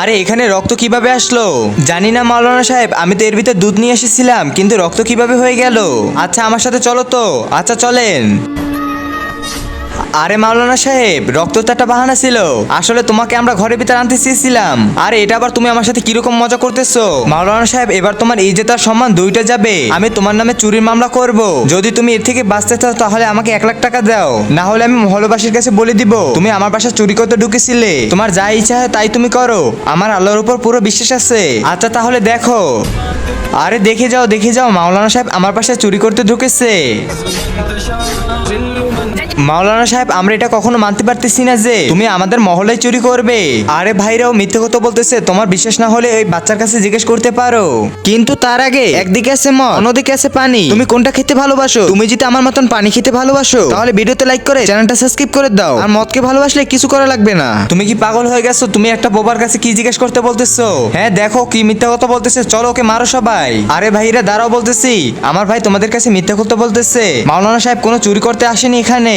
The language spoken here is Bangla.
আরে এখানে রক্ত কিভাবে আসলো? জানি না মাওলানা সাহেব, আমি তো এর ভিতর দুধ নিয়ে এসেছিলাম, কিন্তু রক্ত কিভাবে হয়ে গেল? আচ্ছা আমার সাথে চলো তো। আচ্ছা চলেন। আরে মাওলানা সাহেব, রক্ত তো একটা বাহানা ছিল। আসলে তোমাকে আমরা ঘরের ভিতরে আনতে চেয়েছিলাম। আরে এটা আবার তুমি আমার সাথে কিরকম মজা করতেছো? মাওলানা সাহেব, এবার তোমার ইজ্জত আর সম্মান দুইটা যাবে। আমি তোমার নামে চুরির মামলা করব। যদি তুমি এর থেকে বাঁচতে চাও তাহলে আমাকে 1 লাখ টাকা দাও, না হলে আমি মহল্লাবাসীর কাছে বলে দিব তুমি আমার বাসা চুরি করতে ঢুকেছিলে। তোমার যা ইচ্ছা হয় তাই তুমি করো, আমার আল্লাহর উপর পুরো বিশ্বাস আছে। আচ্ছা তাহলে দেখো। আরে দেখে যাও মাওলানা সাহেব আমার বাসায় চুরি করতে ঢুকেছে। মাওলানা সাহেব, আমরা এটা কখনো মানতে পারতেছি না যে তুমি আমাদের মহল্লায় চুরি করবে। আরে ভাইরাও মিথ্যে কথা বলতেছে, তোমার বিশ্বাস না হলে ওই বাচ্চার কাছে জিজ্ঞেস করতে পারো। কিন্তু তার আগে একদিকে আছে মদ, অন্যদিকে আছে পানি। তুমি কোনটা খেতে ভালোবাসো? তুমি যদি আমার মতন পানি খেতে ভালোবাসো তাহলে ভিডিওতে লাইক করে চ্যানেলটা সাবস্ক্রাইব করে দাও। আর মদকে ভালোবাসলে কিছু করা লাগবে না। তুমি কি পাগল হয়ে গেছো? তুমি একটা বোবার কাছে কি জিজ্ঞেস করতে বলতেছো? হ্যাঁ দেখো কি মিথ্যা কথা বলতেছে, চলো ওকে মারো সবাই। আরে ভাইরা দাঁড়াও বলতেছি, আমার ভাই তোমাদের কাছে মিথ্যা কথা বলতেছে। মাওলানা সাহেব কোনো চুরি করতে আসেনি এখানে।